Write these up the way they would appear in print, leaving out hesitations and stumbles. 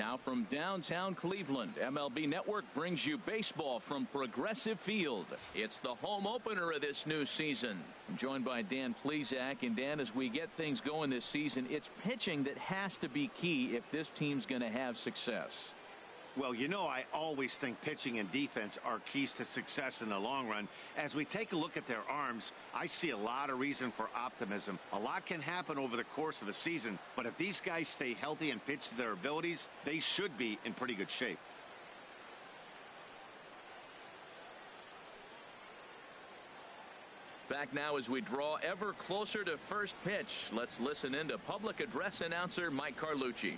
Now from downtown Cleveland, MLB Network brings you baseball from Progressive Field. It's the home opener of this new season. I'm joined by Dan Plesac. And Dan, as we get things going this season, it's pitching that has to be key if this team's going to have success. Well, you know, I always think pitching and defense are keys to success in the long run. As we take a look at their arms, I see a lot of reason for optimism. A lot can happen over the course of a season, but if these guys stay healthy and pitch to their abilities, they should be in pretty good shape. Back now as we draw ever closer to first pitch. Let's listen in to public address announcer Mike Carlucci.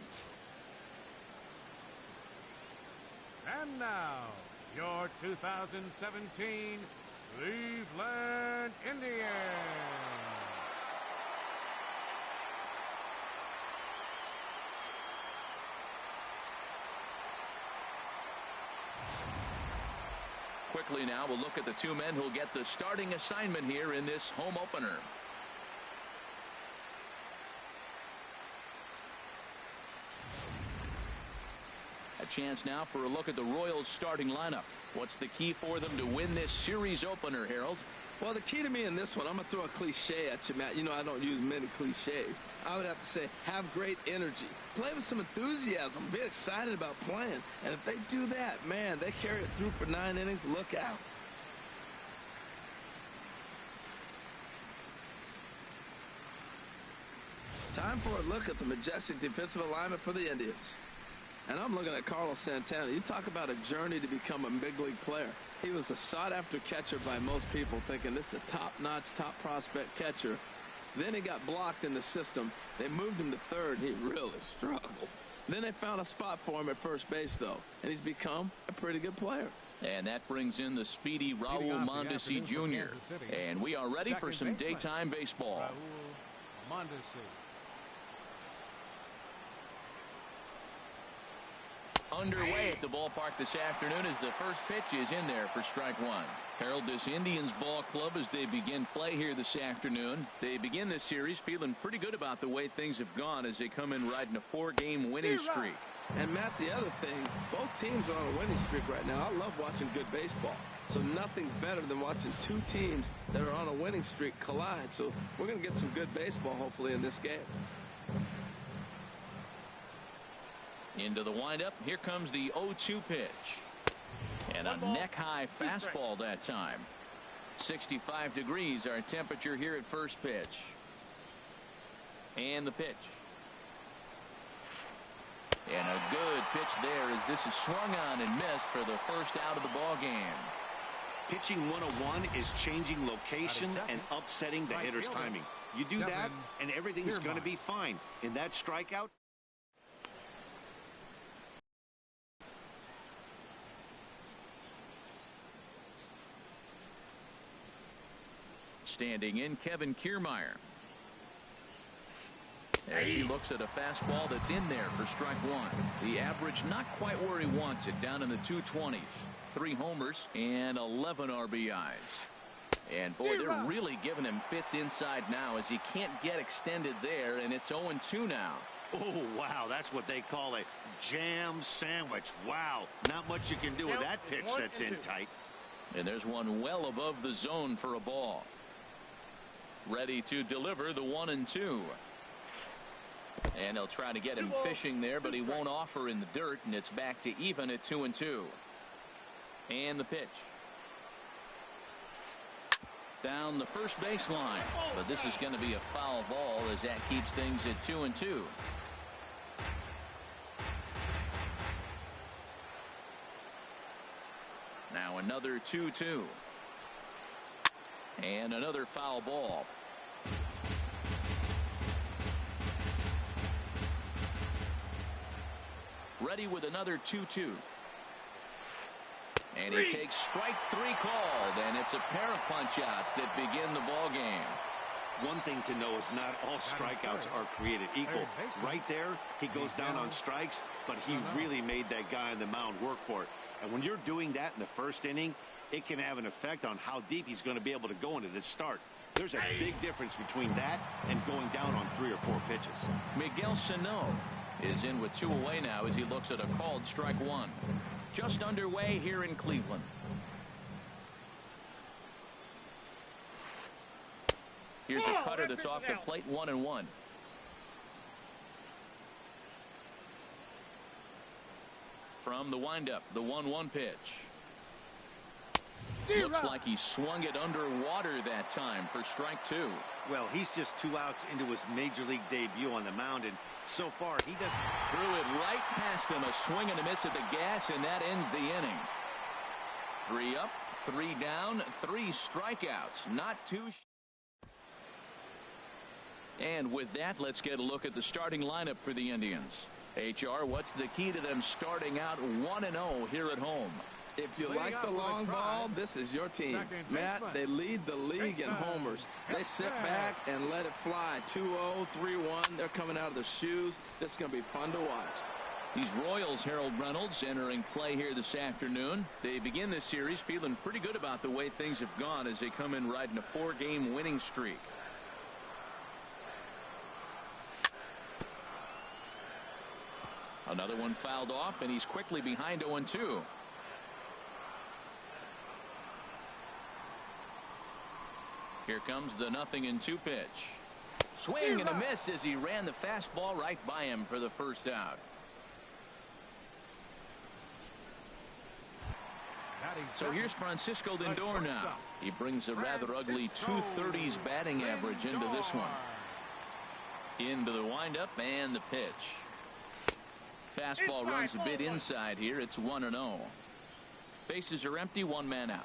And now, your 2017 Cleveland Indians. Quickly now, we'll look at the two men who'll get the starting assignment here in this home opener. A chance now for a look at the Royals starting lineup. What's the key for them to win this series opener, Harold? Well, the key to me in this one, I'm going to throw a cliche at you, Matt. You know I don't use many cliches. I would have to say have great energy. Play with some enthusiasm. Be excited about playing. And if they do that, man, they carry it through for 9 innings. Look out. Time for a look at the majestic defensive alignment for the Indians. And I'm looking at Carlos Santana. You talk about a journey to become a big league player. He was a sought-after catcher by most people, thinking this is a top-notch, top prospect catcher. Then he got blocked in the system. They moved him to third. He really struggled. Then they found a spot for him at first base, though, and he's become a pretty good player. And that brings in the speedy Raul Mondesi Jr. And we are ready for some daytime baseball. Raul Mondesi. Underway at the ballpark this afternoon as the first pitch is in there for strike one. Harold, this Indians ball club, as they begin play here this afternoon, they begin this series feeling pretty good about the way things have gone as they come in riding a 4-game winning streak. And Matt, the other thing, both teams are on a winning streak right now. I love watching good baseball. So nothing's better than watching two teams that are on a winning streak collide. So we're going to get some good baseball hopefully in this game. Into the windup. Here comes the 0-2 pitch. And a neck-high fastball that time. 65 degrees our temperature here at first pitch. And the pitch. And a good pitch there as this is swung on and missed for the first out of the ball game. Pitching 101 is changing location and upsetting the hitter's timing. You do that and everything's going to be fine. In that strikeout, standing in, Kevin Kiermaier. As he looks at a fastball that's in there for strike one. The average not quite where he wants it, down in the 220s. 3 homers and 11 RBIs. And boy, they're really giving him fits inside now as he can't get extended there, and it's 0-2 now. Oh, wow, that's what they call a jam sandwich. Wow, not much you can do with that pitch that's in tight. And there's one well above the zone for a ball. Ready to deliver the 1-2. And they'll try to get him fishing there, but he won't offer in the dirt, and it's back to even at 2-2. And the pitch. Down the first baseline, but this is going to be a foul ball as that keeps things at 2-2. Now another 2-2. And another foul ball. Ready with another 2-2. And he takes strike 3 called, and it's a pair of punch-outs that begin the ball game. One thing to know is not all strikeouts are created equal. Right there, he goes down on strikes, but he really made that guy on the mound work for it. And when you're doing that in the first inning, it can have an effect on how deep he's going to be able to go into this start. There's a big difference between that and going down on 3 or 4 pitches. Miguel Sano is in with 2 away now as he looks at a called strike 1. Just underway here in Cleveland. Here's a cutter that's off the plate, 1-1. From the windup, the 1-1 pitch. Looks like he swung it underwater that time for strike 2. Well, he's just 2 outs into his major league debut on the mound, and so far he doesn't. Threw it right past him, a swing and a miss at the gas, and that ends the inning. 3 up, 3 down, 3 strikeouts. Not too. And with that, let's get a look at the starting lineup for the Indians. HR, what's the key to them starting out 1-0 here at home? If you like the long ball, this is your team. Matt, they lead the league in homers. They sit back and let it fly. 2-0, 3-1. They're coming out of the shoes. This is going to be fun to watch. These Royals, Harold Reynolds, entering play here this afternoon. They begin this series feeling pretty good about the way things have gone as they come in riding a 4-game winning streak. Another one fouled off, and he's quickly behind 0-2. Here comes the 0-2 pitch. Swing and a miss as he ran the fastball right by him for the first out. So here's Francisco Lindor now. He brings a rather ugly 230s batting average into this one. Into the windup and the pitch. Fastball runs a bit inside here. It's 1-0. Bases are empty, 1 man out.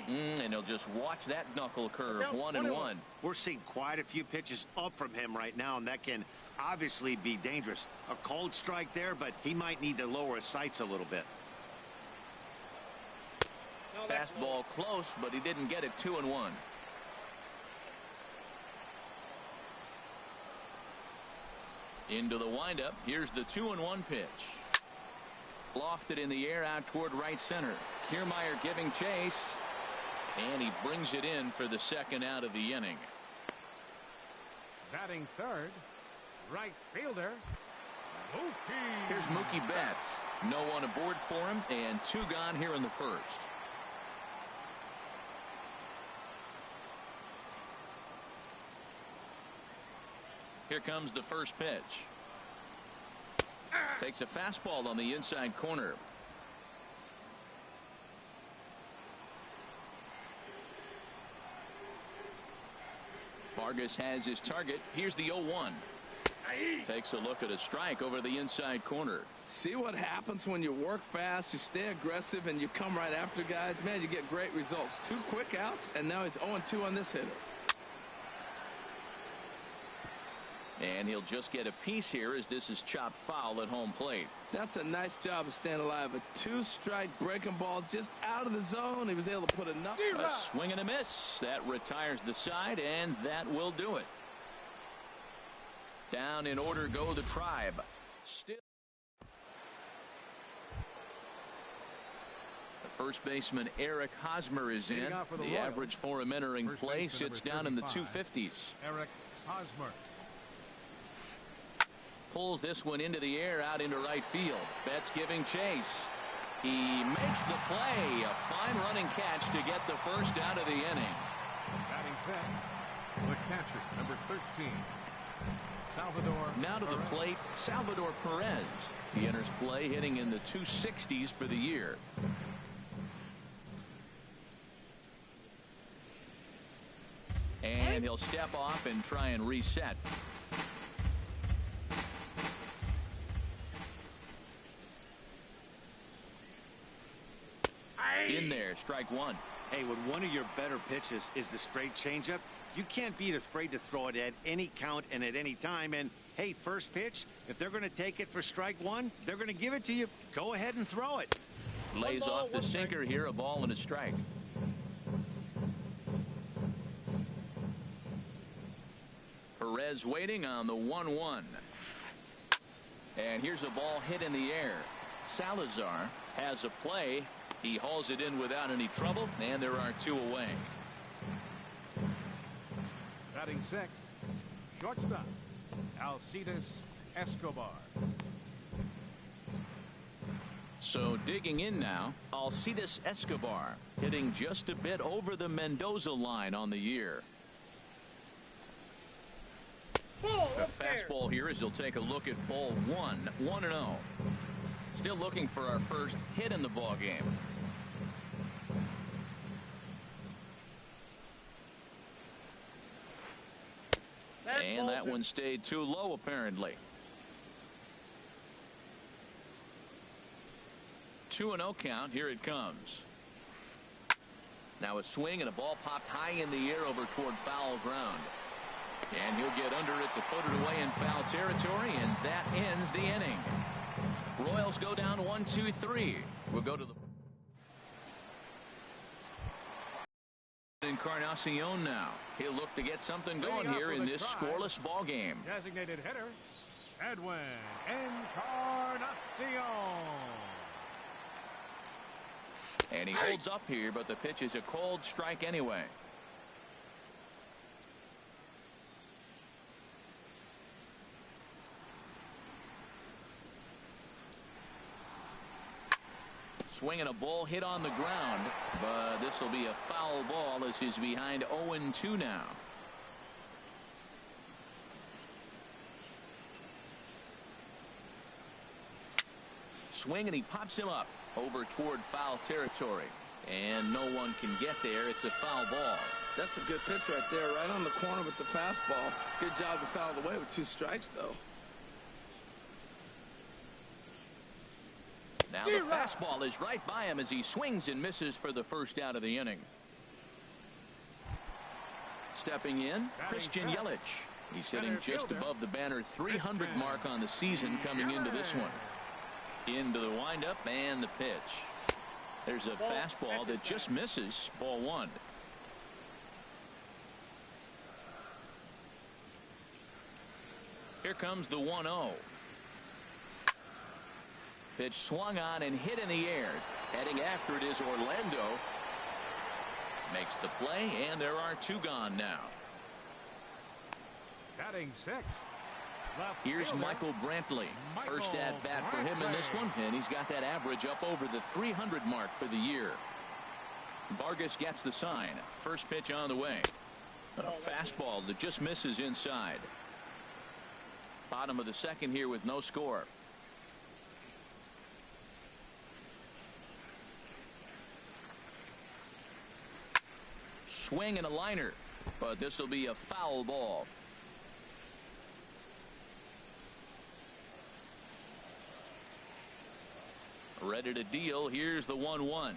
And he'll just watch that knuckle curve. 1-1. We're seeing quite a few pitches up from him right now, and that can obviously be dangerous. A cold strike there, but he might need to lower his sights a little bit. Fastball close, but he didn't get it. 2-1. Into the windup. Here's the 2-1 pitch. Lofted in the air out toward right center. Kiermaier giving chase. And he brings it in for the second out of the inning. Batting third, right fielder, Mookie. Here's Mookie Betts. No one aboard for him, and 2 gone here in the first. Here comes the first pitch. Takes a fastball on the inside corner. Vargas has his target. Here's the 0-1. Takes a look at a strike over the inside corner. See what happens when you work fast, you stay aggressive, and you come right after guys. Man, you get great results. 2 quick outs, and now he's 0-2 on this hitter. And he'll just get a piece here as this is chopped foul at home plate. That's a nice job of staying alive. A 2-strike breaking ball just out of the zone. He was able to put enough. A swing and a miss. That retires the side, and that will do it. Down in order go the Tribe. Still. The first baseman Eric Hosmer is in. The average for him entering play sits down in the 250s. Eric Hosmer. Pulls this one into the air out into right field. Betts giving chase. He makes the play. A fine running catch to get the first out of the inning. Batting fifth, the catcher, number 13, Salvador. Now to the plate, Salvador Perez. He enters play hitting in the 260s for the year. And he'll step off and try and reset. In there, strike 1. Hey, when one of your better pitches is the straight changeup, you can't be afraid to throw it at any count and at any time. And hey, first pitch, if they're going to take it for strike 1, they're going to give it to you. Go ahead and throw it. Lays off the sinker here, a ball and a strike. Perez waiting on the 1-1. And here's a ball hit in the air. Salazar has a play. He hauls it in without any trouble, and there are 2 away. Batting sixth, shortstop, Alcides Escobar. So digging in now, Alcides Escobar hitting just a bit over the Mendoza line on the year. The fastball here as he'll take a look at ball one, 1-0. Still looking for our first hit in the ball game. And that one stayed too low apparently. 2-0 count. Here it comes. Now a swing and a ball popped high in the air over toward foul ground. And he'll get under it to put it away in foul territory, and that ends the inning. Royals go down 1-2-3. We'll go to the Encarnacion now. He'll look to get something going here in this scoreless ball game. Designated hitter, Edwin Encarnacion. And he holds up here, but the pitch is a cold strike anyway. Swinging a ball hit on the ground, but this will be a foul ball as he's behind 0-2 now. Swing and he pops him up over toward foul territory, and no one can get there. It's a foul ball. That's a good pitch right there, right on the corner with the fastball. Good job to foul it away with 2 strikes, though. Now the fastball is right by him as he swings and misses for the first out of the inning. Stepping in, Christian Yelich. He's hitting just above the banner 300 mark on the season coming into this one. Into the windup and the pitch. There's a fastball that just misses, ball 1. Here comes the 1-0. Pitch swung on and hit in the air. Heading after it is Orlando. Makes the play, and there are 2 gone now. Batting sixth. Here's Michael Brantley. First at bat for him in this one, and he's got that average up over the 300 mark for the year. Vargas gets the sign. First pitch on the way. A fastball that just misses inside. Bottom of the second here with no score. Swing and a liner, but this will be a foul ball. Ready to deal. Here's the 1-1.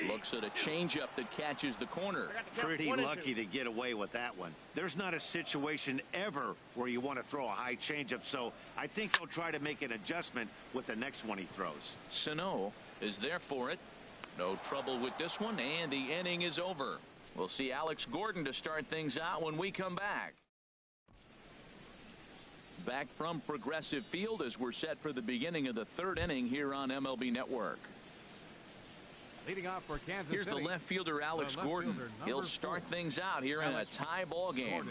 Looks at a changeup that catches the corner. Pretty lucky to get away with that one. There's not a situation ever where you want to throw a high changeup, so I think he'll try to make an adjustment with the next one he throws. Sano is there for it. No trouble with this one, and the inning is over. We'll see Alex Gordon to start things out when we come back. Back from Progressive Field as we're set for the beginning of the 3rd inning here on MLB Network. Leading off for Kansas Here's City, the left fielder, Alex Gordon. He'll start things out here in a tie ball game.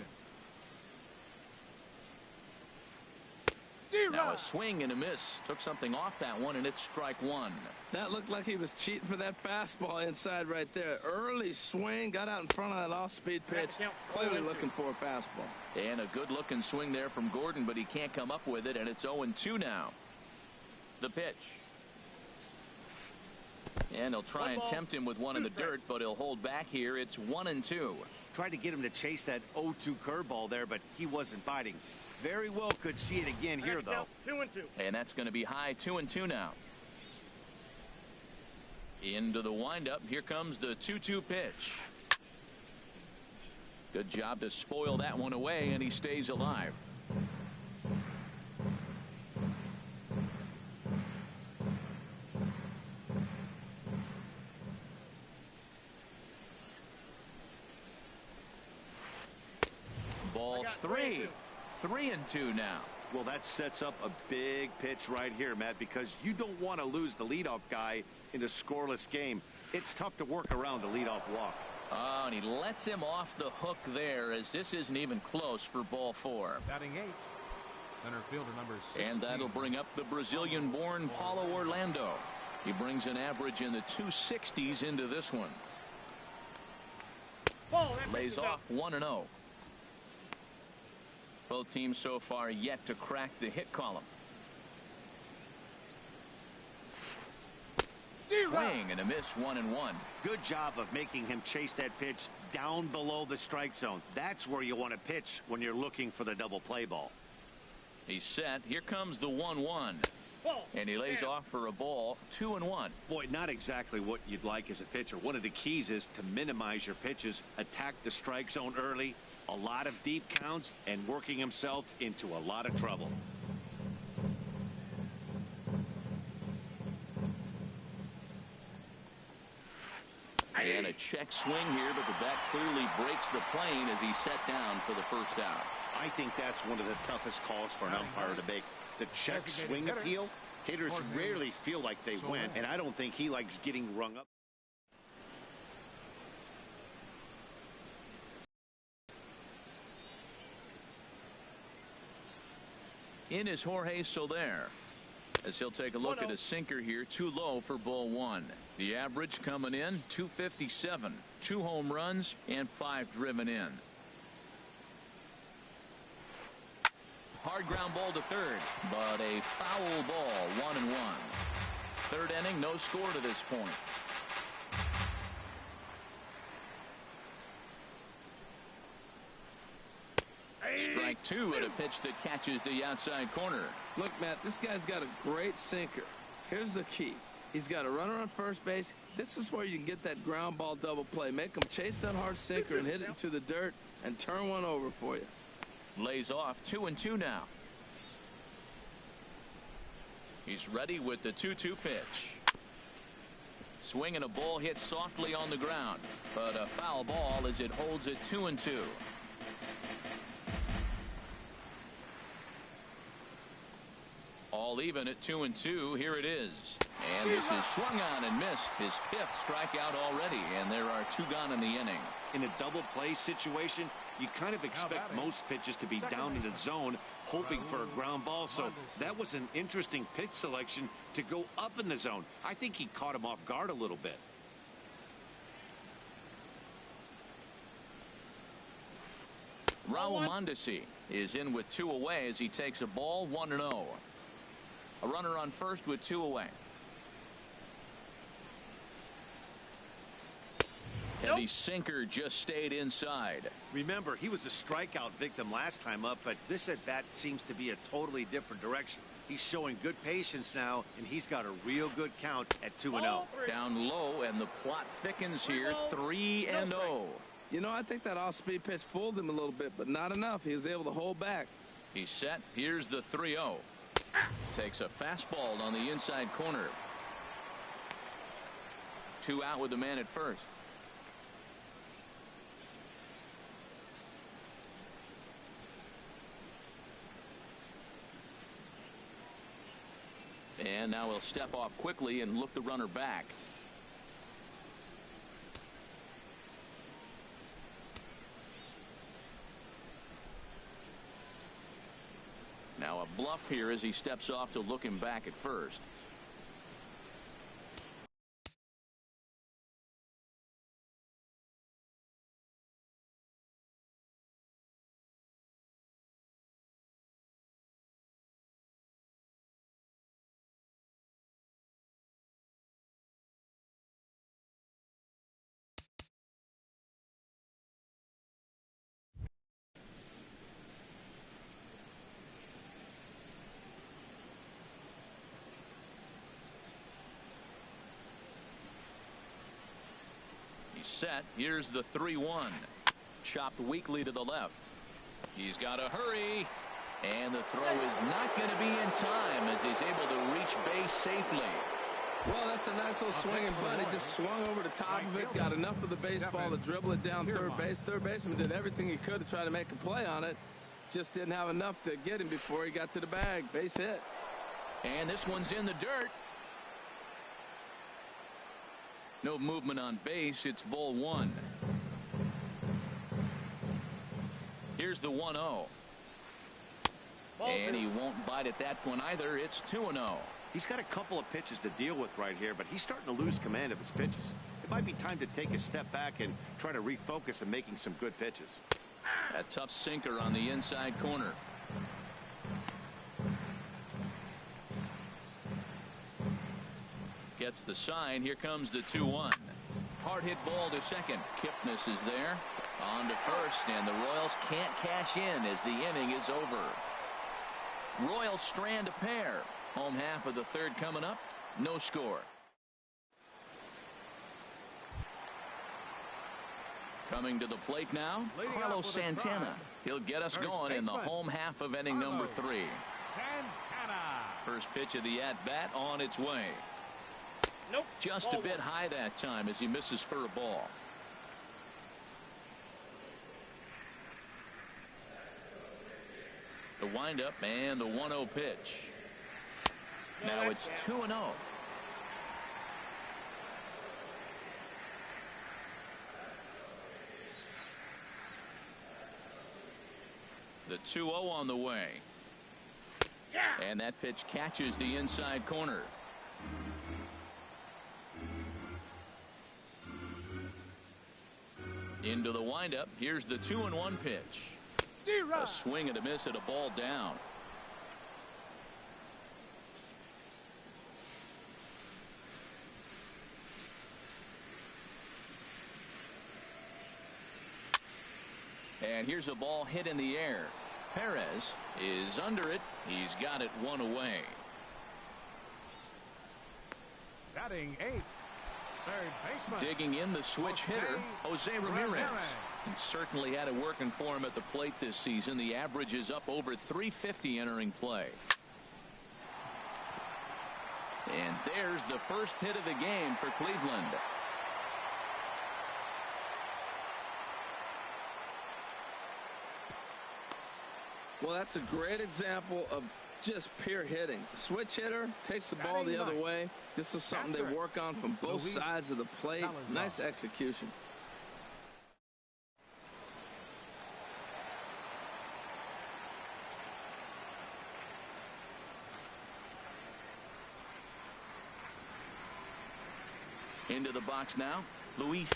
Now a swing and a miss. Took something off that one, and it's strike 1. That looked like he was cheating for that fastball inside right there. Early swing, got out in front of that off-speed pitch. Clearly looking for a fastball. And a good-looking swing there from Gordon, but he can't come up with it, and it's 0-2 now. The pitch. And he'll try and tempt him with one in the dirt, but he'll hold back here. It's 1-2. Tried to get him to chase that 0-2 curveball there, but he wasn't biting. Very well could see it again here, though. 2-2. And that's going to be high. 2-2 now. Into the windup. Here comes the 2-2 pitch. Good job to spoil that one away, and he stays alive. Ball 3. 3-2 now. Well, that sets up a big pitch right here, Matt, because you don't want to lose the leadoff guy in a scoreless game. It's tough to work around a leadoff walk. Oh, and he lets him off the hook there, as this isn't even close for ball 4. Batting 8. Center fielder number 16. And that'll bring up the Brazilian-born Paulo Orlando. He brings an average in the 260s into this one. Lays off 1-0. Both teams so far yet to crack the hit column. Swing and a miss, 1-1. Good job of making him chase that pitch down below the strike zone. That's where you want to pitch when you're looking for the double play ball. He's set. Here comes the 1-1. And he lays off for a ball, 2-1. Boy, not exactly what you'd like as a pitcher. One of the keys is to minimize your pitches, attack the strike zone early, a lot of deep counts, and working himself into a lot of trouble. And a check swing here, but the bat clearly breaks the plane as he's set down for the first out. I think that's one of the toughest calls for an umpire to make. The check swing appeal, hitters rarely feel like they went, and I don't think he likes getting rung up. In is Jorge Soler, as he'll take a look at a sinker here, too low for ball 1. The average coming in 257, 2 home runs and 5 driven in. Hard ground ball to third, but a foul ball, 1-1. Third inning, no score to this point. Strike 2 at a pitch that catches the outside corner. Look, Matt, this guy's got a great sinker. Here's the key. He's got a runner on first base. This is where you can get that ground ball double play. Make him chase that hard sinker and hit it into the dirt and turn one over for you. Lays off 2-2 now. He's ready with the 2-2 pitch. Swing and a ball hit softly on the ground, but a foul ball as it holds it 2-2. All even at 2-2. Here it is. And this is swung on and missed. His 5th strikeout already, and there are 2 gone in the inning. In a double play situation, you kind of expect most pitches to be down in the zone, hoping for a ground ball. So that was an interesting pitch selection to go up in the zone. I think he caught him off guard a little bit. Raul Mondesi is in with 2 away as he takes a ball, 1-0. A runner on first with 2 away. Heavy sinker just stayed inside. Remember, he was a strikeout victim last time up, but this at bat seems to be a totally different direction. He's showing good patience now, and he's got a real good count at 2-0. Down low, and the plot thickens here, 3-0. You know, I think that off-speed pitch fooled him a little bit, but not enough. He was able to hold back. He's set. Here's the 3-0. Takes a fastball on the inside corner. 2 out with the man at first. And now he'll step off quickly and look the runner back. Now a bluff here as he steps off to look him back at first. Set. Here's the 3-1. Chopped weakly to the left. He's got to hurry, and the throw is not going to be in time as he's able to reach base safely. Well, that's a nice little swing and bunt. He just swung over the top of it, got enough of the baseball to dribble it down third base. Third baseman did everything he could to try to make a play on it. Just didn't have enough to get him before he got to the bag. Base hit. And this one's in the dirt. No movement on base. It's ball 1. Here's the 1-0. And he won't bite at that one either. It's 2-0. He's got a couple of pitches to deal with right here, but he's starting to lose command of his pitches. It might be time to take a step back and try to refocus on making some good pitches. A tough sinker on the inside corner. Gets the sign. Here comes the 2-1. Hard hit ball to second. Kipnis is there. On to first, and the Royals can't cash in as the inning is over. Royals strand a pair. Home half of the third coming up. No score. Coming to the plate now, Carlos Santana. He'll get us going in the home half of inning number 3. Santana. First pitch of the at-bat on its way. Nope. Just a bit high that time as he misses for a ball. The windup and the 1-0 pitch. Now it's 2-0. The 2-0 on the way. And that pitch catches the inside corner. Into the windup. Here's the 2-1 pitch. A swing and a miss at a ball down. And here's a ball hit in the air. Perez is under it. He's got it one away. Batting 8th. Third baseman. Digging in the switch hitter, Jose Ramirez. He certainly had it working for him at the plate this season. The average is up over 350 entering play. And there's the first hit of the game for Cleveland. Well, that's a great example of just pure hitting. The switch hitter takes the ball the other way. This is something they work on from both sides of the plate. Nice execution. Into the box now, Luis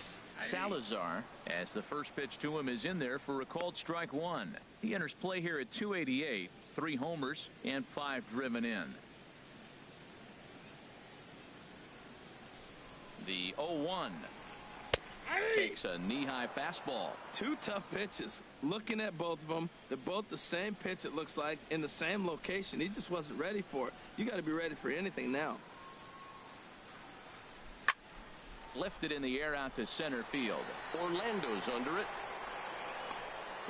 Salazar, as the first pitch to him is in there for a called strike 1. He enters play here at 288, 3 homers and 5 driven in. The 0-1 takes a knee-high fastball. 2 tough pitches. Looking at both of them, they're both the same pitch, it looks like, in the same location. He just wasn't ready for it. You got to be ready for anything now. Lifted in the air out to center field. Orlando's under it.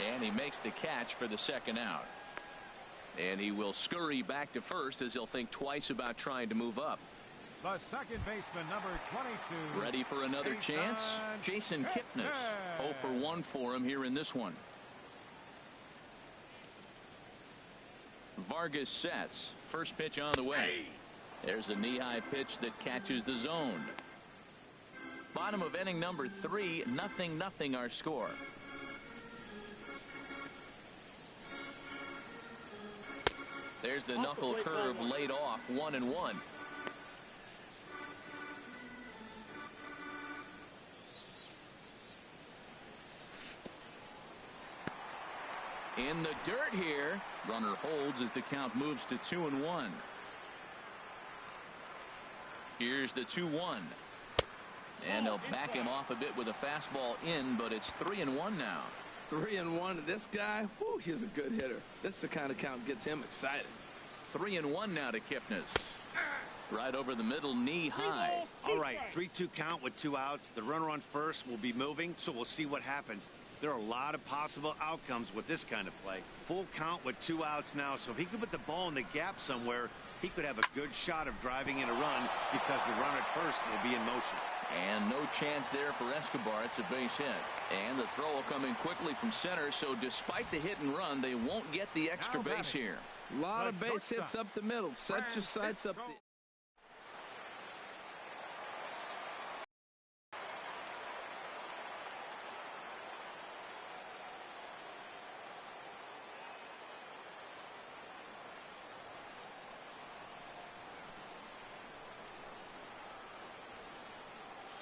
And he makes the catch for the second out. And he will scurry back to first as he'll think twice about trying to move up. The second baseman, number 22. Ready for another chance? Jason Kipnis. 0 for 1 for him here in this one. Vargas sets. First pitch on the way. There's a knee-high pitch that catches the zone. Bottom of inning number 3, 0-0 our score. There's the knuckle curve laid off, 1-1. In the dirt here. Runner holds as the count moves to 2-1. Here's the 2-1. And they'll back him off a bit with a fastball in, but it's 3-1 now. 3-1. This guy, whoo, he's a good hitter. This is the kind of count gets him excited. 3-1 now to Kipnis. Right over the middle, knee high. All right, 3-2 count with 2 outs. The runner on first will be moving, so we'll see what happens. There are a lot of possible outcomes with this kind of play. Full count with 2 outs now, so if he could put the ball in the gap somewhere, he could have a good shot of driving in a run because the runner at first will be in motion. And no chance there for Escobar. It's a base hit. And the throw will come in quickly from center, so despite the hit and run, they won't get the extra base here. A lot of base hits up the middle. Set your sights up.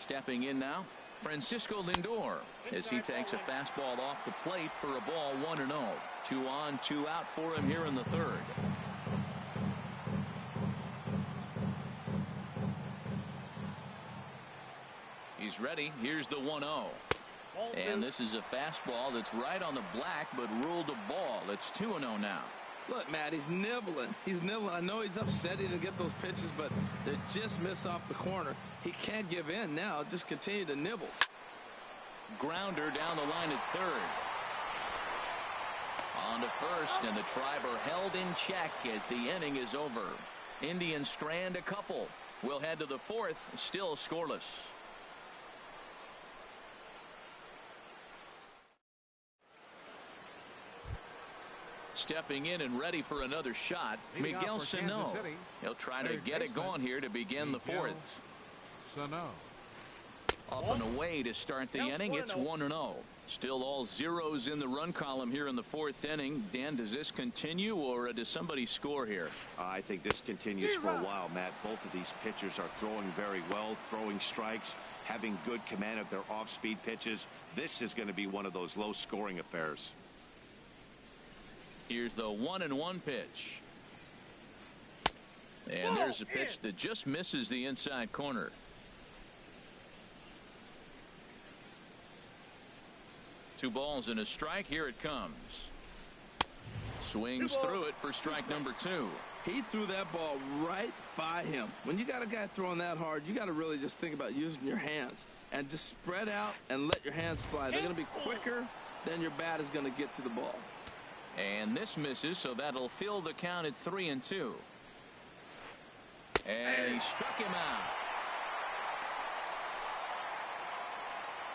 Stepping in now, Francisco Lindor, as he takes a fastball off the plate for a ball 1-0. 2 on, 2 out for him here in the third. He's ready. Here's the 1-0. And this is a fastball that's right on the black, but ruled a ball. It's 2-0 now. Look, Matt, he's nibbling. He's nibbling. I know he's upset he didn't get those pitches, but they just miss off the corner. He can't give in now. Just continue to nibble. Grounder down the line at third. On to first, and the Tribe are held in check as the inning is over. Indians strand a couple. We'll head to the fourth, still scoreless. Stepping in and ready for another shot, Miguel Sano. He'll try to get it going here to begin the fourth. Sano. Up and away to start the inning. It's 1-0. Still all zeros in the run column here in the fourth inning. Dan, does this continue, or does somebody score here? I think this continues for a while, Matt. Both of these pitchers are throwing very well, throwing strikes, having good command of their off-speed pitches. This is going to be one of those low-scoring affairs. Here's the 1-1 pitch. And there's a pitch that just misses the inside corner. Two balls and a strike. Here it comes. Swings through it for strike number 2. He threw that ball right by him. When you got a guy throwing that hard, you got to really just think about using your hands and just spread out and let your hands fly. They're going to be quicker than your bat is going to get to the ball. And this misses, so that'll fill the count at 3-2. And he struck him out.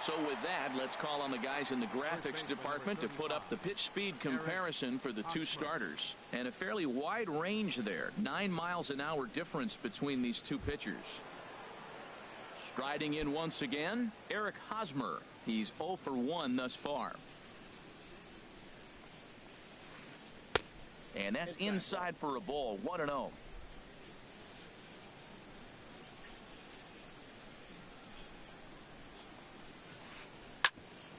So with that, let's call on the guys in the graphics department to put up the pitch speed comparison for the two starters. And a fairly wide range there. 9 miles an hour difference between these two pitchers. Striding in once again, Eric Hosmer. He's 0 for 1 thus far. And that's inside for a ball. 1-0.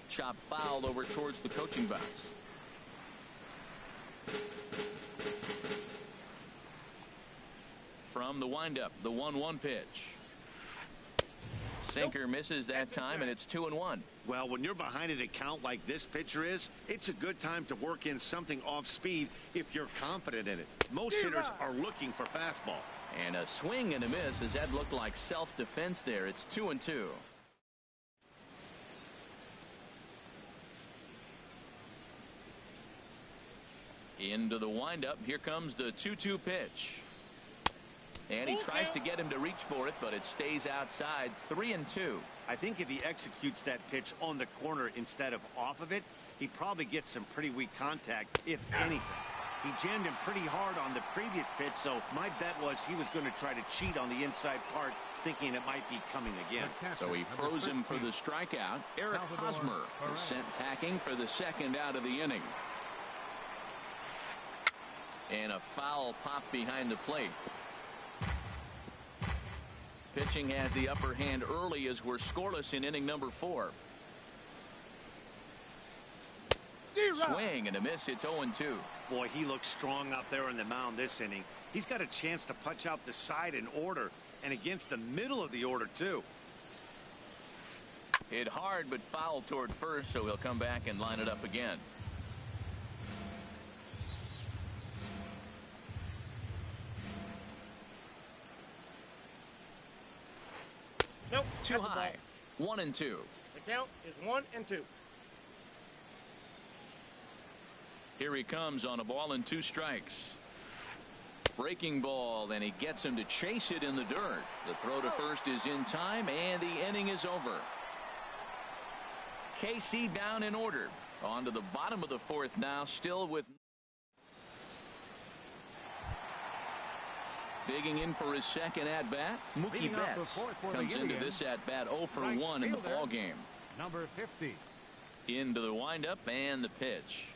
Chop foul over towards the coaching box. From the windup, the 1-1 pitch. Sinker misses that time, and it's 2-1. Well, when you're behind an account like this pitcher is, it's a good time to work in something off speed if you're confident in it. Most hitters are looking for fastball. And a swing and a miss, as that looked like self-defense there. It's 2-2. Into the windup. Here comes the 2-2 pitch. And he tries to get him to reach for it, but it stays outside. 3-2. I think if he executes that pitch on the corner instead of off of it, he probably gets some pretty weak contact, if anything. He jammed him pretty hard on the previous pitch, so my bet was he was going to try to cheat on the inside part, thinking it might be coming again. So he froze him for the strikeout. Eric Hosmer is sent packing for the second out of the inning. And a foul pop behind the plate. Pitching has the upper hand early as we're scoreless in inning number 4. Swing and a miss. It's 0-2. Boy, he looks strong out there on the mound this inning. He's got a chance to punch out the side in order, and against the middle of the order too. Hit hard but foul toward first, so he'll come back and line it up again. Nope. Too high. 1-2. The count is 1-2. Here he comes on a ball and 2 strikes. Breaking ball, and he gets him to chase it in the dirt. The throw to first is in time, and the inning is over. KC down in order. On to the bottom of the fourth now, still with. Digging in for his second at-bat, Mookie Betts comes into this at-bat 0 for 1 in the ball game. Number 50. Into the windup and the pitch.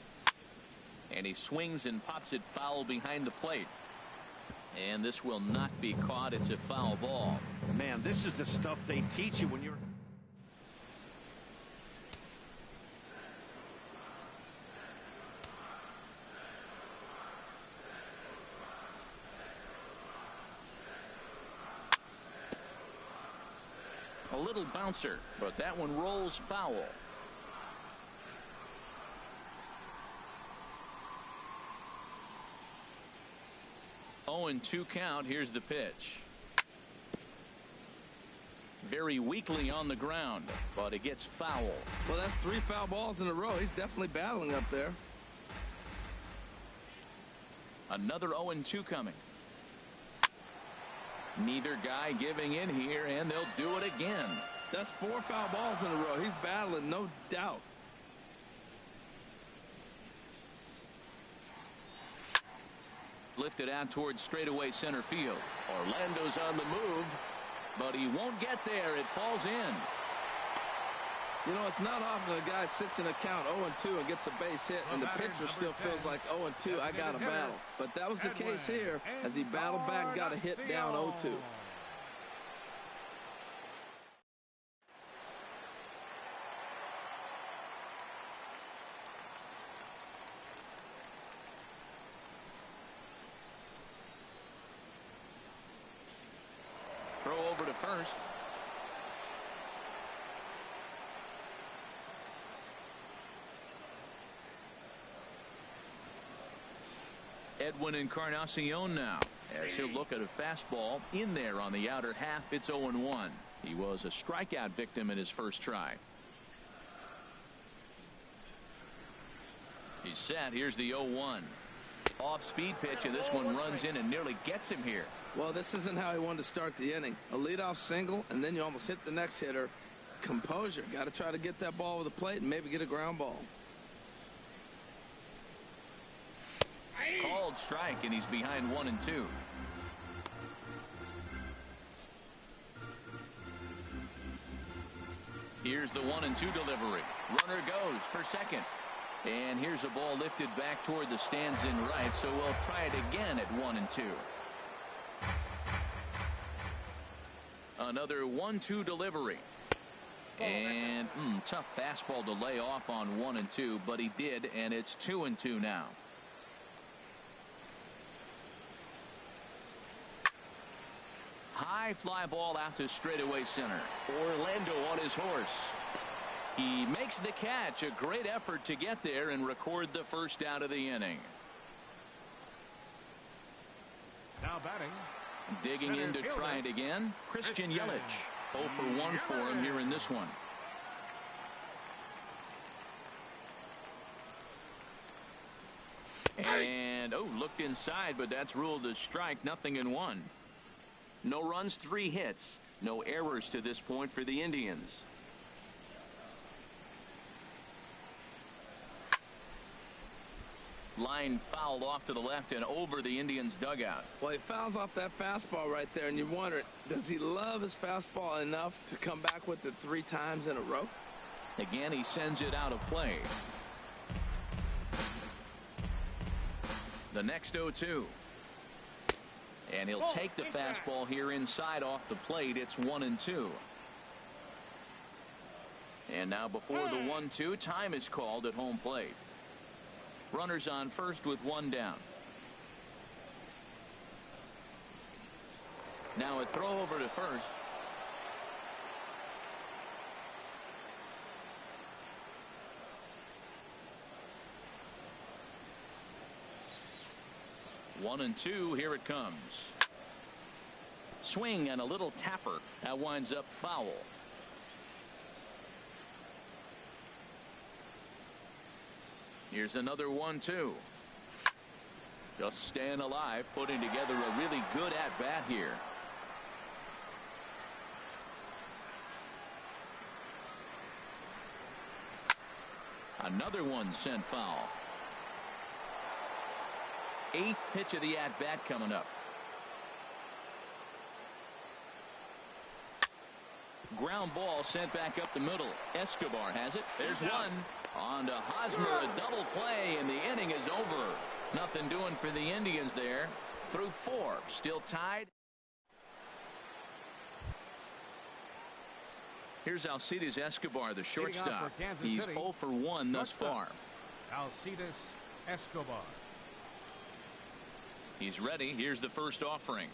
And he swings and pops it foul behind the plate. And this will not be caught. It's a foul ball. Man, this is the stuff they teach you when you're A little bouncer, but that one rolls foul. 0-2 count. Here's the pitch. Very weakly on the ground, but it gets foul. Well, that's 3 foul balls in a row. He's definitely battling up there. Another 0-2 coming. Neither guy giving in here, and they'll do it again. That's 4 foul balls in a row. He's battling, no doubt. Lifted out towards straightaway center field. Orlando's on the move, but he won't get there. It falls in. You know, it's not often a guy sits in a count 0-2 and gets a base hit, and the pitcher still feels like 0-2, I got to battle. But that was the case here as he battled back and got a hit down 0-2. Throw over to first. Edwin Encarnacion now, as he'll look at a fastball in there on the outer half. It's 0-1. He was a strikeout victim in his first try. He's set. Here's the 0-1. Off-speed pitch, and this one runs in and nearly gets him here. Well, this isn't how he wanted to start the inning. A leadoff single, and then you almost hit the next hitter. Composure. Got to try to get that ball over the plate and maybe get a ground ball. Called strike, and he's behind 1-2. Here's the 1-2 delivery. Runner goes for second. And here's a ball lifted back toward the stands in right, so we'll try it again at 1-2. Another 1-2 delivery. And tough fastball to lay off on 1-2, but he did, and it's 2-2 now. High fly ball out to straightaway center. Orlando on his horse. He makes the catch. A great effort to get there and record the first out of the inning. Now batting. Digging in to try it again. Christian Yelich. 0 for 1 for him here in this one. And looked inside, but that's ruled a strike. 0-1. No runs, 3 hits. No errors to this point for the Indians. Line fouled off to the left and over the Indians dugout. Well, he fouls off that fastball right there, and you wonder, does he love his fastball enough to come back with it 3 times in a row? Again, he sends it out of play. The next 0-2. And he'll take the fastball here inside off the plate. It's 1-2. And now before the 1-2, time is called at home plate. Runners on first with 1 down. Now a throw over to first. One and 2. Here it comes. Swing and a little tapper. That winds up foul. Here's another 1-2. Just staying alive, putting together a really good at-bat here. Another one sent foul. 8th pitch of the at-bat coming up. Ground ball sent back up the middle. Escobar has it. There's one. On to Hosmer, a double play, and the inning is over. Nothing doing for the Indians there. Through 4, still tied. Here's Alcides Escobar, the shortstop. He's 0 for 1 thus far. Alcides Escobar. He's ready. Here's the first offering.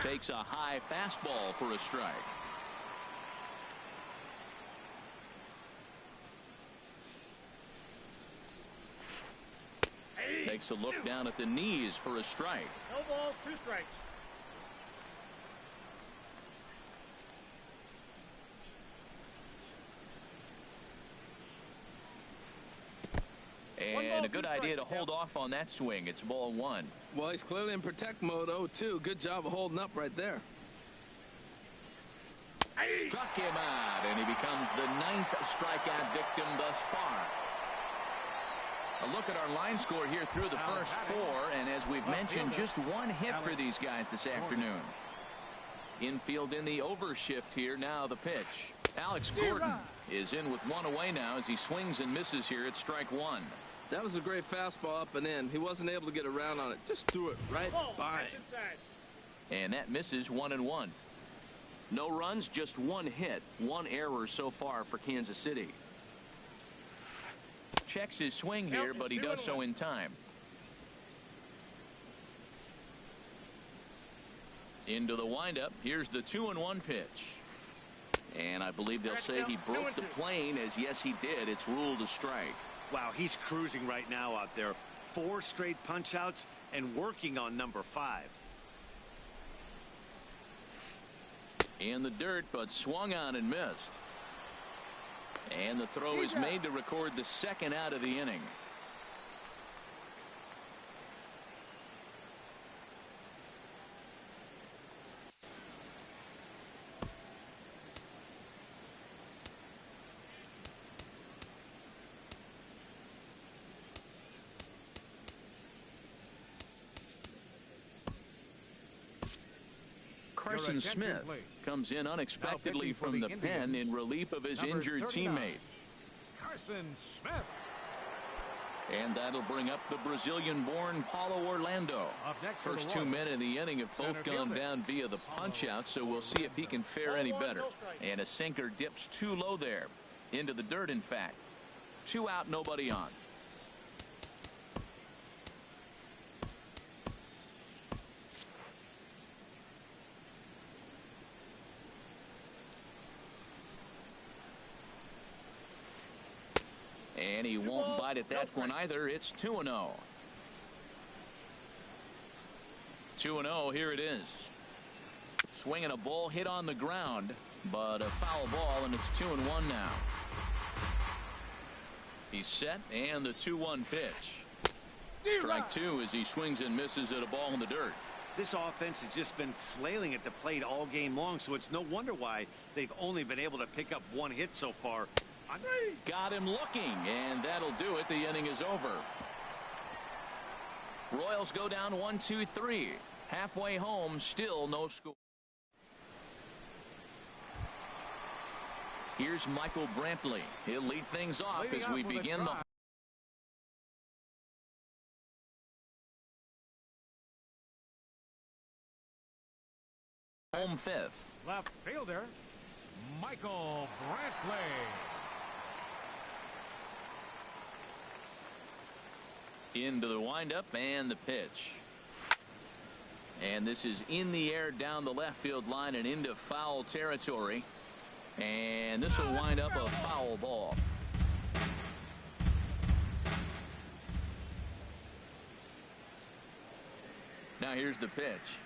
Takes a high fastball for a strike. Takes a look down at the knees for a strike. No balls, 2 strikes. And a good idea to hold off on that swing. It's ball 1. Well, he's clearly in protect mode, 0-2. Good job of holding up right there. Struck him out, and he becomes the 9th strikeout victim thus far. A look at our line score here through the first 4, and as we've mentioned, just 1 hit for these guys this afternoon. Infield in the over shift here. Now the pitch. Alex Gordon is in with 1 away now as he swings and misses here at strike 1. That was a great fastball up and in. He wasn't able to get around on it. Just threw it right by him. And that misses 1-1. No runs, just 1 hit, 1 error so far for Kansas City. Checks his swing here, but he does so in time. Into the windup. Here's the 2-1 pitch. And I believe they'll say he broke the plane, as yes he did. It's ruled a strike. Wow, he's cruising right now out there. 4 straight punch outs and working on number 5. In the dirt, but swung on and missed. And the throw is made to record the 2nd out of the inning. Carson Smith comes in unexpectedly from the pen in relief of his injured teammate. Carson Smith. And that'll bring up the Brazilian-born Paulo Orlando. First 2 men in the inning have both gone down via the punch-out, so we'll see if he can fare any better. And a sinker dips too low there. Into the dirt, in fact. 2 out, nobody on. And he won't bite at that one either. It's 2-0. 2-0, here it is. Swinging a ball hit on the ground, but a foul ball, and it's 2-1 now. He's set, and the 2-1 pitch. Strike 2 as he swings and misses at a ball in the dirt. This offense has just been flailing at the plate all game long, so it's no wonder why they've only been able to pick up 1 hit so far. Got him looking, and that'll do it. The inning is over. Royals go down 1-2-3. Halfway home, still no score. Here's Michael Brantley. He'll lead things off as we begin the home 5th. Left fielder, Michael Brantley. Into the windup and the pitch. And this is in the air down the left field line and into foul territory. And this will wind up a foul ball. Now here's the pitch.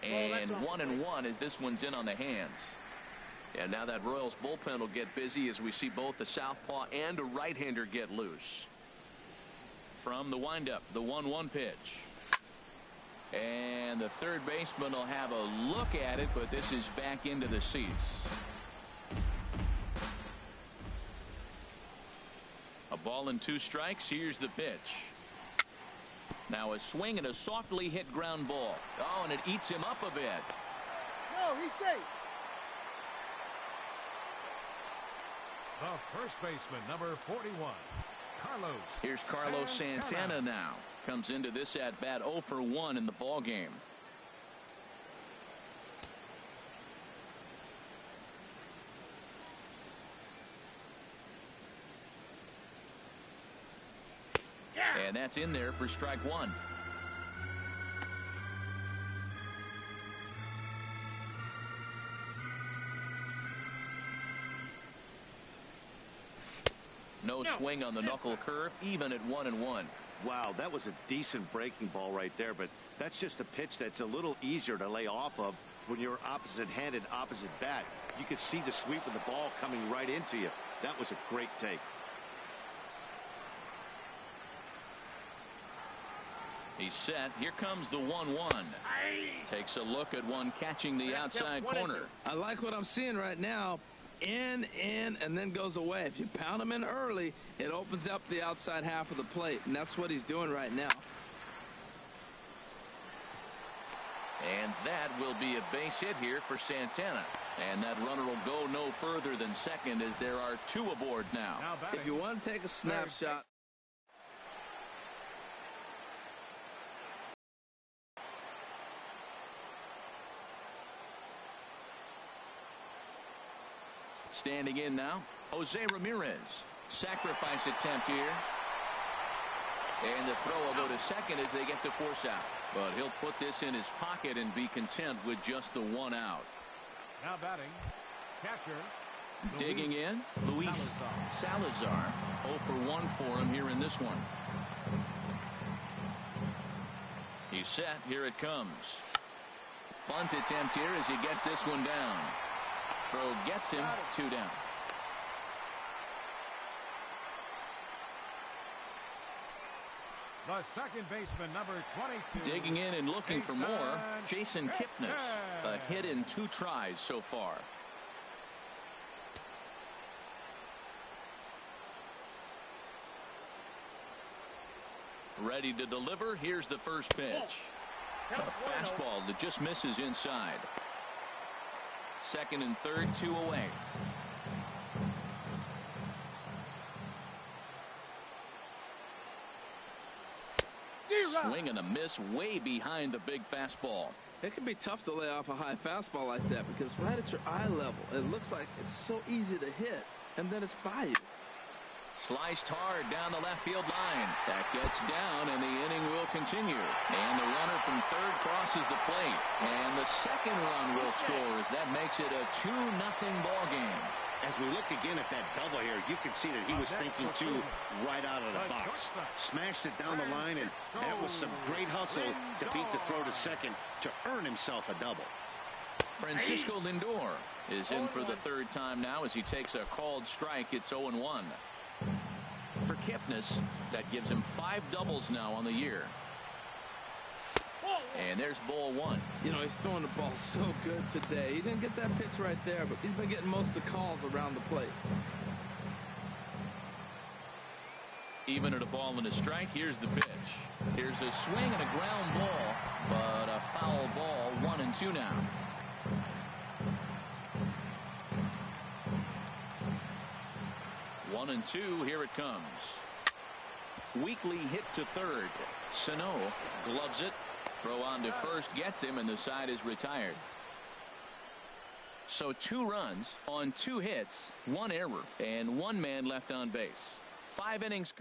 And 1-1 as this one's in on the hands. And now that Royals bullpen will get busy as we see both the southpaw and a right-hander get loose. From the windup, the 1-1 pitch. And the third baseman will have a look at it, but this is back into the seats. A ball and 2 strikes. Here's the pitch. Now a swing and a softly hit ground ball. Oh, and it eats him up a bit. No, he's safe. The first baseman, number 41, Carlos. Here's Carlos Santana now. Comes into this at bat 0 for 1 in the ball game. And that's in there for strike 1. No swing on the knuckle curve, even at 1-1. Wow, that was a decent breaking ball right there, but that's just a pitch that's a little easier to lay off of when you're opposite-handed, opposite bat. You could see the sweep of the ball coming right into you. That was a great take. He's set. Here comes the 1-1. Takes a look at one catching the outside corner. I like what I'm seeing right now. In, and then goes away. If you pound him in early, it opens up the outside half of the plate, and that's what he's doing right now. And that will be a base hit here for Santana. And that runner will go no further than second as there are two aboard now. If you want to take a snapshot. Standing in now, Jose Ramirez. Sacrifice attempt here. And the throw will go to second as they get the force out. But he'll put this in his pocket and be content with just the one out. Now batting, catcher. Digging in, Luis Salazar. 0 for 1 for him here in this one. He's set. Here it comes. Bunt attempt here as he gets this one down. Throw gets him 2 down. The second baseman, number 22. Digging in and looking for more, Jason Kipnis. A hit in 2 tries so far. Ready to deliver. Here's the first pitch. A fastball that just misses inside. Second and third, 2 away. Swing and a miss way behind the big fastball. It can be tough to lay off a high fastball like that because right at your eye level, it looks like it's so easy to hit, and then it's by you. Sliced hard down the left field line. That gets down, and the inning will continue. And the runner from third crosses the plate. And the second run will score as that makes it a 2-0 ball game. As we look again at that double here, you can see that he was thinking too right out of the box. Smashed it down the line, and that was some great hustle to beat the throw to second to earn himself a double. Francisco Lindor is in for the third time now as he takes a called strike. It's 0-1. For Kipnis, that gives him 5 doubles now on the year. And there's ball 1. You know, he's throwing the ball so good today. He didn't get that pitch right there, but he's been getting most of the calls around the plate. Even at a ball and a strike, here's the pitch. Here's a swing and a ground ball, but a foul ball. 1-2 now. One and two, here it comes. Weakly hit to third. Sano gloves it. Throw on to first gets him, and the side is retired. So 2 runs on 2 hits, 1 error, and 1 man left on base. 5 innings.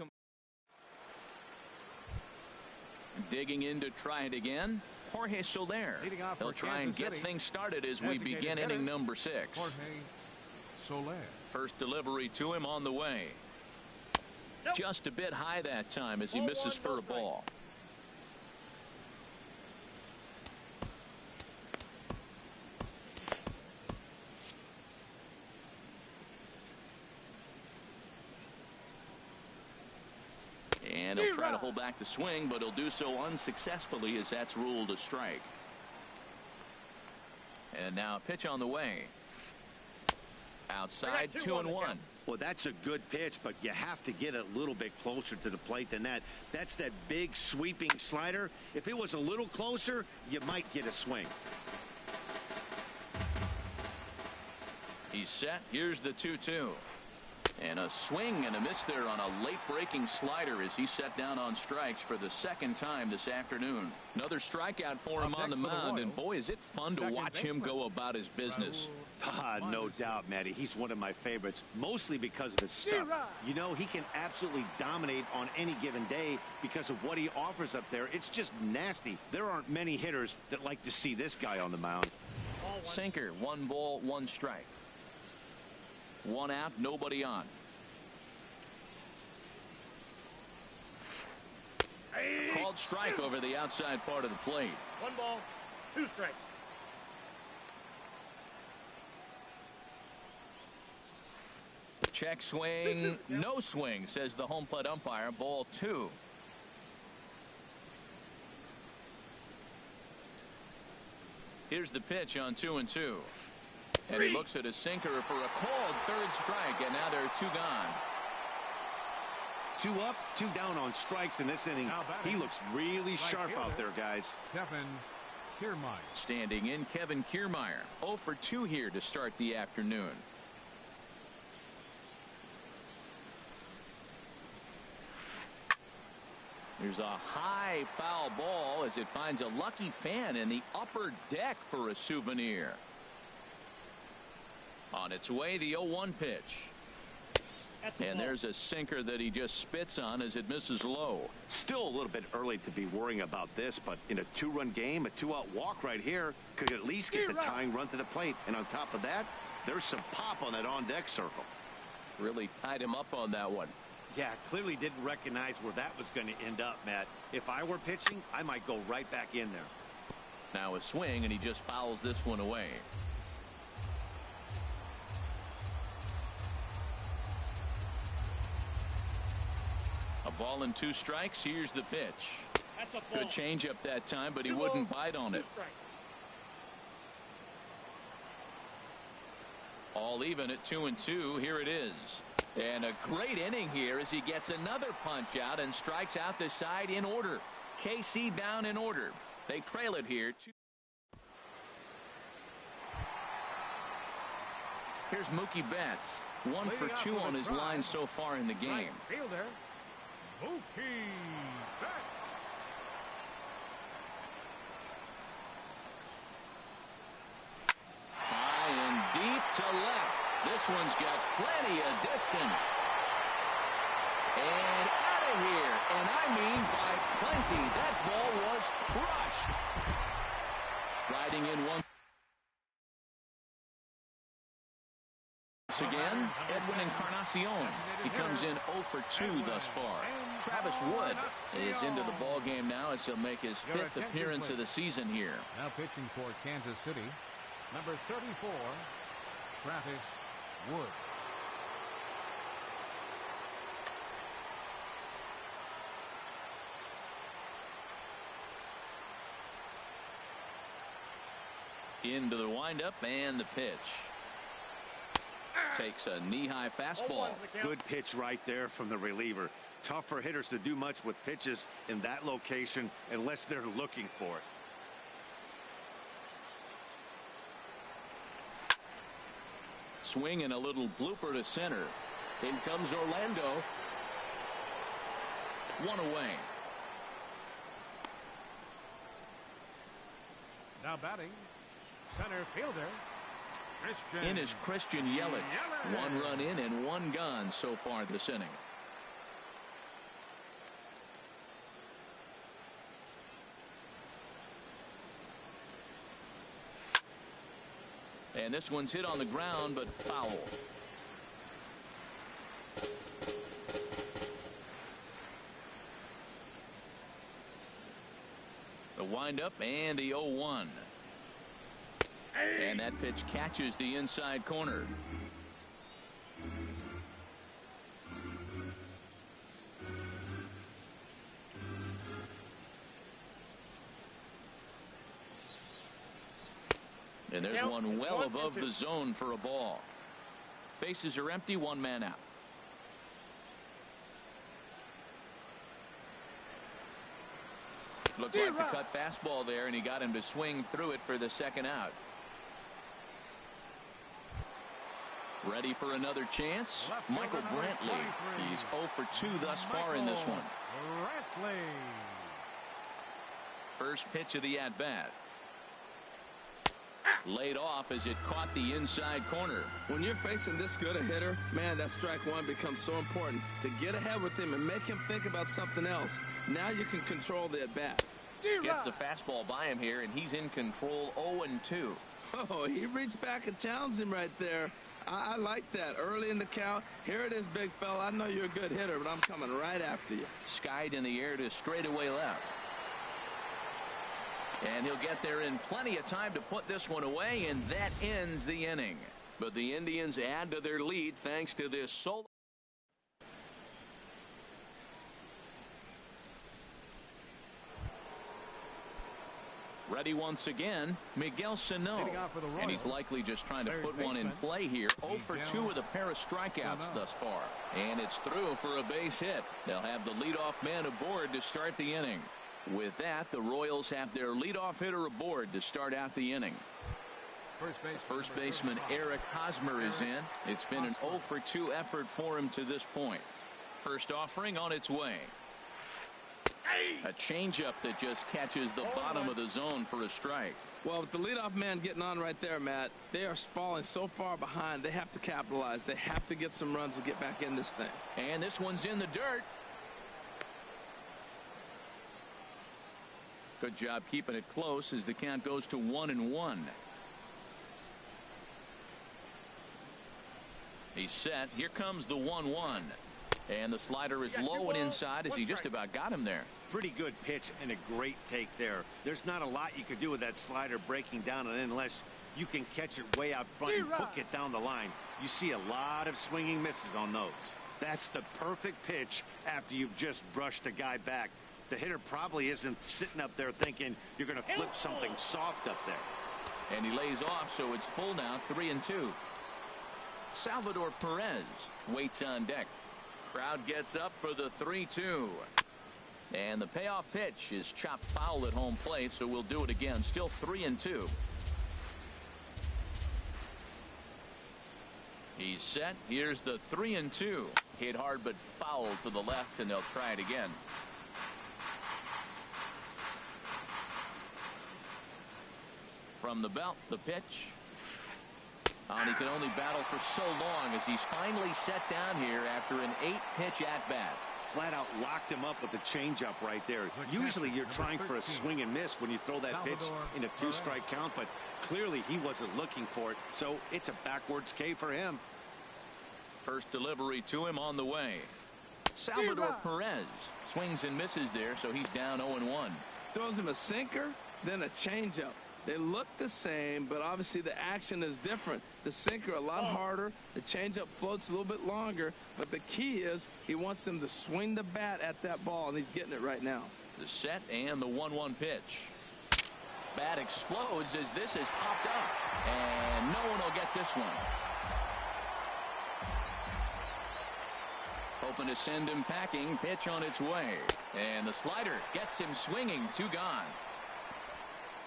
Digging in to try it again. Jorge Soler. He'll try and get things started as we begin inning number 6. Jorge Soler. First delivery to him on the way. Just a bit high that time as he misses for a ball. And he'll try to hold back the swing, but he'll do so unsuccessfully as that's ruled a strike. And now a pitch on the way. Outside, 2-1. Well, that's a good pitch, but you have to get a little bit closer to the plate than that. That's that big sweeping slider. If it was a little closer, you might get a swing. He's set. Here's the 2-2. And a swing and a miss there on a late breaking slider as he set down on strikes for the 2nd time this afternoon. Another strikeout for him on the mound, and boy, is it fun to watch him go about his business. No doubt, Matty. He's one of my favorites, mostly because of his stuff. You know, he can absolutely dominate on any given day because of what he offers up there. It's just nasty. There aren't many hitters that like to see this guy on the mound. Sinker, 1 ball, 1 strike. 1 out, nobody on. Called strike over the outside part of the plate. 1 ball, 2 strikes. Check swing, no swing, says the home plate umpire. Ball 2. Here's the pitch on 2-2. And he looks at a sinker for a called 3rd strike, and now there are 2 gone. 2 up, 2 down on strikes in this inning. He looks really sharp out there, guys. Kevin Kiermaier. Standing in, Kevin Kiermaier. 0 for 2 here to start the afternoon. There's a high foul ball as it finds a lucky fan in the upper deck for a souvenir. On its way, the 0-1 pitch. And there's a sinker that he just spits on as it misses low. Still a little bit early to be worrying about this, but in a 2-run game, a 2-out walk right here could at least get the tying run to the plate. And on top of that, there's some pop on that on-deck circle. Really tied him up on that one. Yeah, clearly didn't recognize where that was going to end up, Matt. If I were pitching, I might go right back in there. Now a swing, and he just fouls this one away. A ball and 2 strikes. Here's the pitch. That's a Good changeup that time, but he wouldn't bite on it. All even at 2-2. Here it is. And a great inning here as he gets another punch out and strikes out the side in order. KC down in order. They trail it here. Here's Mookie Betts. 1 for 2 on his line so far in the game. Right fielder, Mookie Betts. High and deep to left. This one's got plenty of distance. And out of here. And I mean by plenty. That ball was crushed. Striding in once again, Edwin Encarnacion. He comes in 0 for 2 thus far. Travis Wood is into the ball game now as he'll make his 5th appearance of the season here. Now pitching for Kansas City, number 34, Travis Wood. Into the windup and the pitch. Takes a knee-high fastball. Good pitch right there from the reliever. Tough for hitters to do much with pitches in that location unless they're looking for it. Swing and a little blooper to center. In comes Orlando. 1 away. Now batting, center fielder, Christian. In is Christian Yelich. 1 run in and 1 gone so far this inning. And this one's hit on the ground, but foul. The windup and the 0-1. And that pitch catches the inside corner. And there's one well above the zone for a ball. Bases are empty, 1 man out. Looked like the cut fastball there, and he got him to swing through it for the 2nd out. Ready for another chance? Michael Brantley. He's 0 for 2 thus far in this one. Brantley. First pitch of the at-bat. Laid off as it caught the inside corner. When you're facing this good a hitter, man, that strike one becomes so important to get ahead with him and make him think about something else. Now you can control the at-bat. Gets the fastball by him here, and he's in control 0-2. Oh, he reached back and challenged him right there. I like that. Early in the count. Here it is, big fella. I know you're a good hitter, but I'm coming right after you. Skied in the air to straightaway left. And he'll get there in plenty of time to put this one away, and that ends the inning. But the Indians add to their lead thanks to this solo. Ready once again, Miguel Sano. And he's likely just trying to put one in play here. 0 for 2 with a pair of strikeouts thus far. And it's through for a base hit. They'll have the leadoff man aboard to start the inning. With that, the Royals have their leadoff hitter aboard to start out the inning. First baseman Eric Hosmer is in. It's been an 0 for 2 effort for him to this point. First offering on its way. A changeup that just catches the bottom of the zone for a strike. Well, with the leadoff man getting on right there, Matt, they are falling so far behind. They have to capitalize. They have to get some runs to get back in this thing. And this one's in the dirt. Good job keeping it close as the count goes to 1-1. He's set. Here comes the 1-1. And the slider is low and inside as he just about got him there. Pretty good pitch and a great take there. There's not a lot you could do with that slider breaking down and unless you can catch it way out front and hook it down the line. You see a lot of swinging misses on those. That's the perfect pitch after you've just brushed a guy back. The hitter probably isn't sitting up there thinking you're going to flip something soft up there. And he lays off, so it's full now, 3-2. Salvador Perez waits on deck. Crowd gets up for the 3-2. And the payoff pitch is chopped foul at home plate, so we'll do it again. Still 3-2. He's set. Here's the 3-2. Hit hard but foul to the left, and they'll try it again. From the belt, the pitch. And he can only battle for so long as he's finally set down here after an 8-pitch at-bat. Flat out locked him up with the changeup right there. Usually you're trying for a swing and miss when you throw that pitch in a 2-strike count, but clearly he wasn't looking for it, so it's a backwards K for him. First delivery to him on the way. Salvador Perez swings and misses there, so he's down 0-1. Throws him a sinker, then a changeup. They look the same, but obviously the action is different. The sinker a lot harder. The changeup floats a little bit longer. But the key is he wants them to swing the bat at that ball, and he's getting it right now. The set and the 1-1 pitch. Bat explodes as this has popped up. And no one will get this one. Hoping to send him packing. Pitch on its way. And the slider gets him swinging. 2 gone.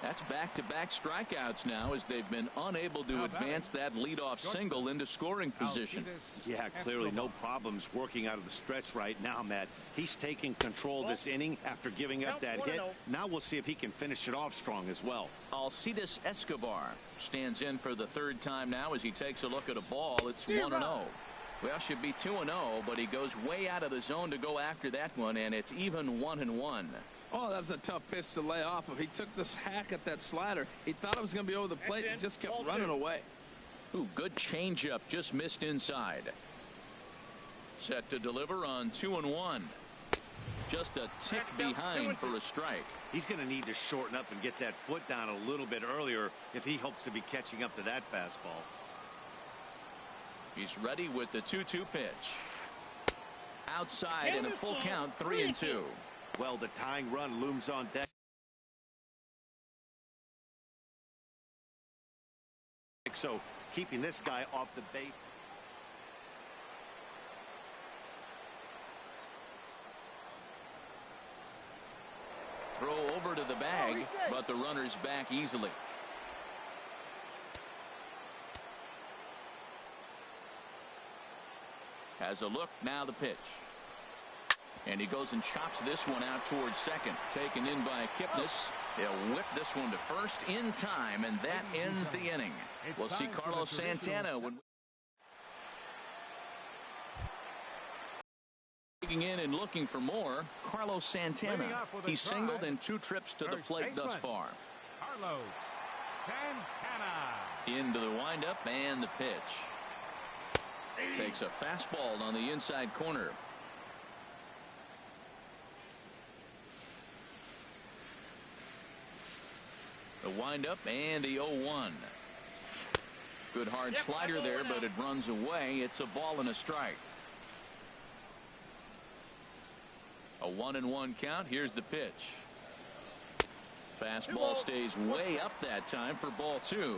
That's back-to-back strikeouts now as they've been unable to advance that leadoff single into scoring position. Yeah, clearly no problems working out of the stretch right now, Matt. He's taking control of this inning after giving up that hit. Now we'll see if he can finish it off strong as well. Alcides Escobar stands in for the 3rd time now as he takes a look at a ball. It's 1-0. Well, should be 2-0, but he goes way out of the zone to go after that one, and it's even 1-1. Oh, that was a tough pitch to lay off of. He took this hack at that slider. He thought it was going to be over the plate and just kept running away. Ooh, good changeup, just missed inside. Set to deliver on 2-1. Just a tick behind for a strike. He's going to need to shorten up and get that foot down a little bit earlier if he hopes to be catching up to that fastball. He's ready with the 2-2 pitch. Outside in a full count, 3-2. Well, the tying run looms on deck. So keeping this guy off the base. Throw over to the bag, but the runner's back easily. Has a look, now the pitch. And he goes and chops this one out towards second. Taken in by Kipnis. He'll whip this one to first in time, and that ends the inning. We'll see Carlos Santana when digging in and looking for more. Carlos Santana. He's singled in 2 trips to the plate thus far. Carlos Santana. Into the windup and the pitch. Takes a fastball on the inside corner. The windup and the 0-1. Good hard slider there, but it runs away. It's a ball and a strike. A 1-1 count. Here's the pitch. Fastball stays way up that time for ball 2.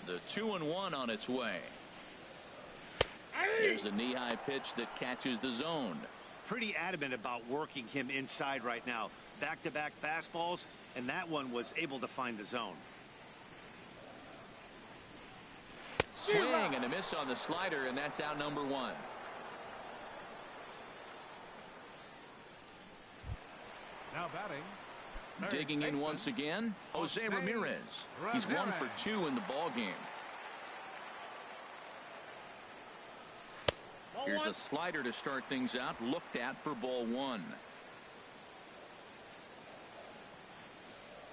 The 2-1 on its way. There's a knee-high pitch that catches the zone. Pretty adamant about working him inside right now. Back-to-back fastballs, and that one was able to find the zone. Swing and a miss on the slider, and that's out number 1. Now batting. Digging in once again, Jose Ramirez. He's 1 for 2 in the ball game. Here's a slider to start things out, looked at for ball 1.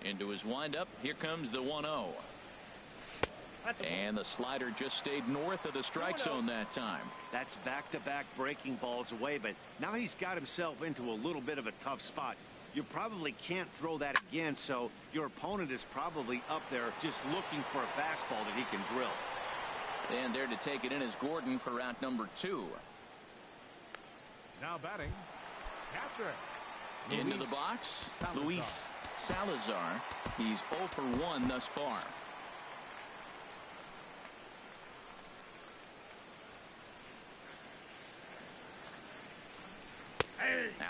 Into his windup, here comes the 1-0. And the slider just stayed north of the strike zone that time. That's back-to-back breaking balls away, but now he's got himself into a little bit of a tough spot. You probably can't throw that again, so your opponent is probably up there just looking for a fastball that he can drill. And there to take it in is Gordon for out number 2. Now batting. Catcher. Into the box, Luis Salazar. He's 0 for 1 thus far.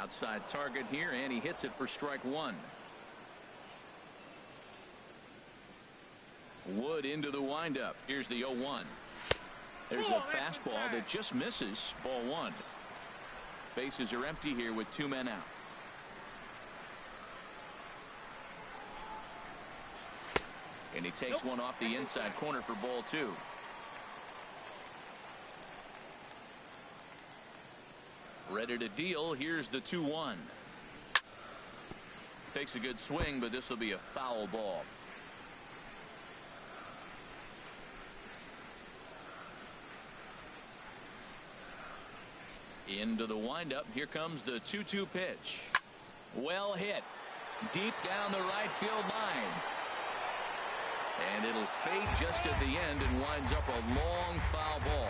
Outside target here, and he hits it for strike 1. Wood into the windup. Here's the 0-1. There's a fastball that just misses ball 1. Bases are empty here with 2 men out. And he takes one off the inside corner for ball 2. Ready to deal. Here's the 2-1. Takes a good swing, but this will be a foul ball. Into the windup. Here comes the 2-2 pitch. Well hit. Deep down the right field line. And it'll fade just at the end and winds up a long foul ball.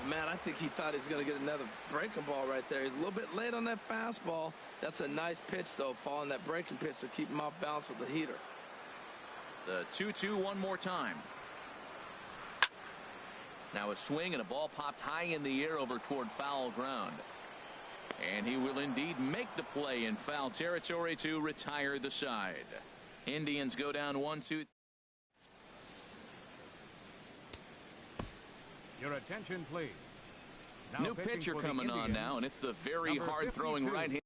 Oh, man, I think he thought he was going to get another breaking ball right there. He's a little bit late on that fastball. That's a nice pitch, though, following that breaking pitch to keep him off balance with the heater. The 2-2 one more time. Now a swing and a ball popped high in the air over toward foul ground. And he will indeed make the play in foul territory to retire the side. Indians go down 1-2. Your attention, please. Now New pitcher coming on now, and it's the very hard-throwing right-hand.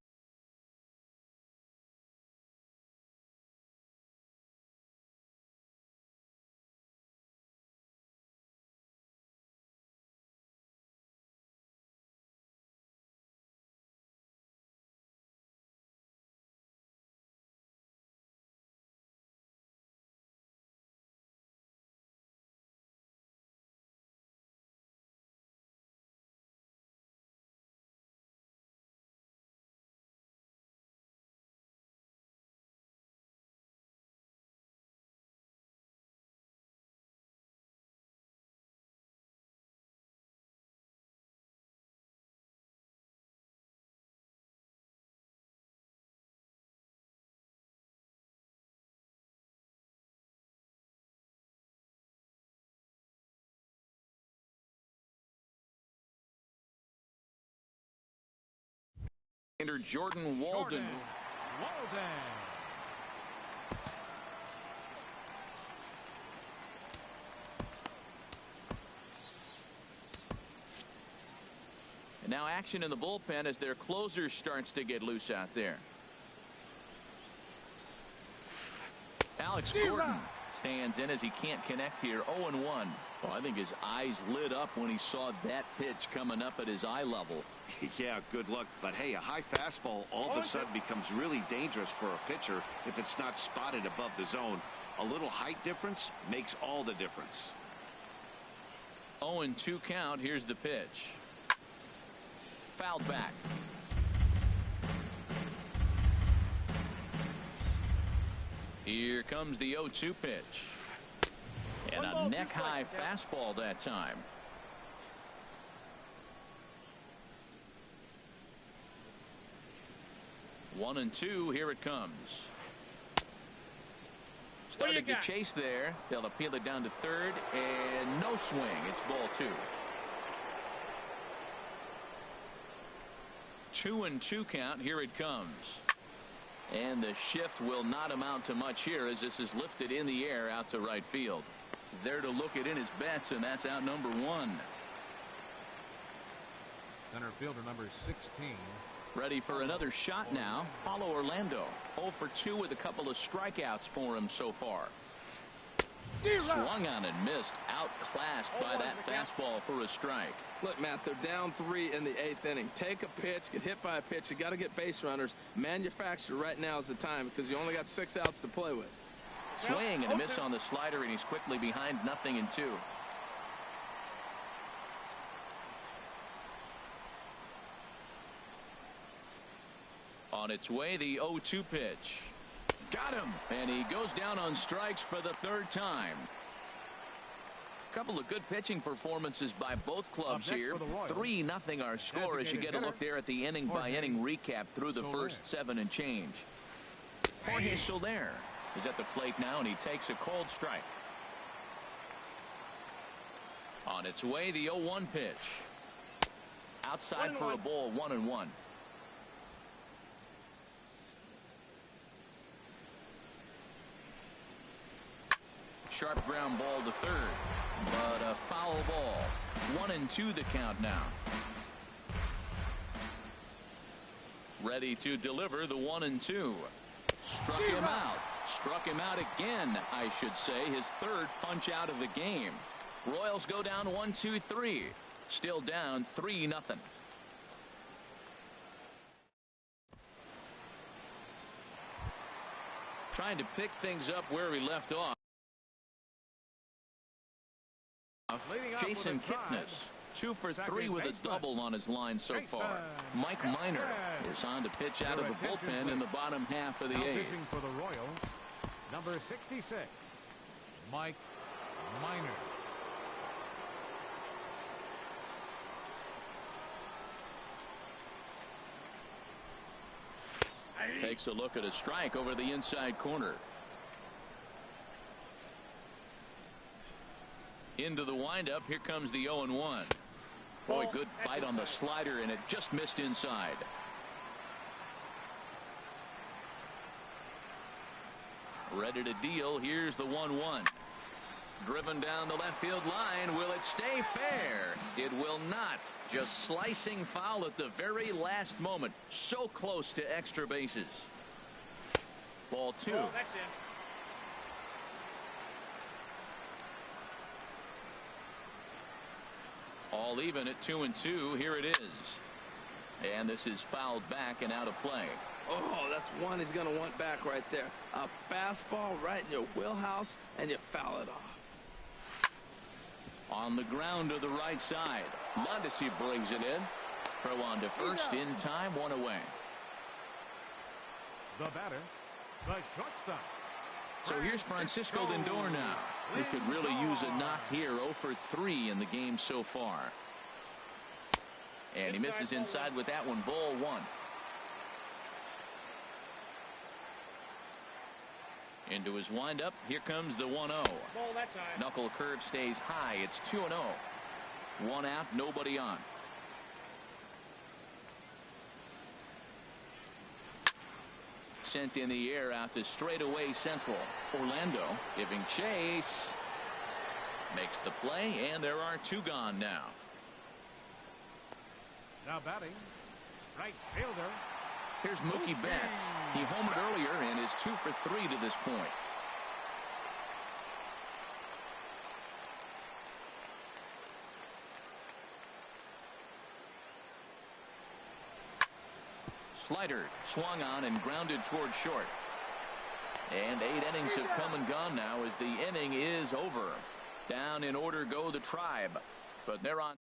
Jordan Walden. And now action in the bullpen as their closer starts to get loose out there. Alex Gordon stands in as he can't connect here. 0-1. Well, I think his eyes lit up when he saw that pitch coming up at his eye level. Yeah, good luck. But hey, a high fastball all of a sudden becomes really dangerous for a pitcher if it's not spotted above the zone. A little height difference makes all the difference. 0-2 count. Here's the pitch. Fouled back. Here comes the 0-2 pitch. And a neck-high fastball that time. 1-2. Here it comes. Started to chase there. They'll appeal it down to third, and no swing. It's ball 2. 2-2 count. Here it comes. And the shift will not amount to much here as this is lifted in the air out to right field. There to look it in his bets, and that's out number 1. Center fielder number 16. Ready for another shot now. Paulo Orlando 0 for 2 with a couple of strikeouts for him so far. Swung on and missed. Outclassed by that fastball for a strike. Look, Matt, they're down 3 in the 8th inning. Take a pitch, get hit by a pitch. You got to get base runners. Manufacture right now is the time because you only got 6 outs to play with. Swing and a miss on the slider, and he's quickly behind 0-2. On its way, the 0-2 pitch. Got him, and he goes down on strikes for the 3rd time. A couple of good pitching performances by both clubs here. 3-0 our score as you get a look there at the inning-by-inning recap through the first 7 and change. Jorge Soler is at the plate now, and he takes a cold strike. On its way, the 0-1 pitch. Outside for a ball, 1-1. Sharp ground ball to third, but a foul ball. 1-2 the count now. Ready to deliver the 1-2. Struck him out. Struck him out again, I should say. His 3rd punch out of the game. Royals go down 1-2-3. Still down 3-0. Trying to pick things up where we left off. Jason Kipnis 2 for 3 with a double on his line so far. Mike Minor is on to pitch out of the bullpen in the bottom half of the 8th. Pitching for the Royals, number 66, Mike Minor. Takes a look at a strike over the inside corner. Into the windup. Here comes the 0-1. Boy, good bite on the slider, and it just missed inside. Ready to deal. Here's the 1-1. Driven down the left field line. Will it stay fair? It will not. Just slicing foul at the very last moment. So close to extra bases. Ball 2. Oh, that's in. All even at 2-2. Here it is. And this is fouled back and out of play. Oh, that's one he's going to want back right there. A fastball right in your wheelhouse, and you foul it off. On the ground to the right side. Mondesi brings it in. Throw on to first in time. 1 away. The batter, the shortstop. So here's Francisco Lindor now, who could really use a knock here. 0 for 3 in the game so far. And he misses inside with that one. Ball 1. Into his windup. Here comes the 1-0. Knuckle curve stays high. It's 2-0. 1 out, nobody on. Sent in the air out to straightaway central. Orlando giving chase. Makes the play, and there are 2 gone now. Now batting, right fielder. Here's Mookie Betts. He homered earlier and is 2 for 3 to this point. Slider swung on and grounded toward short. And 8 innings have come and gone now as the inning is over. Down in order go the Tribe, but they're on.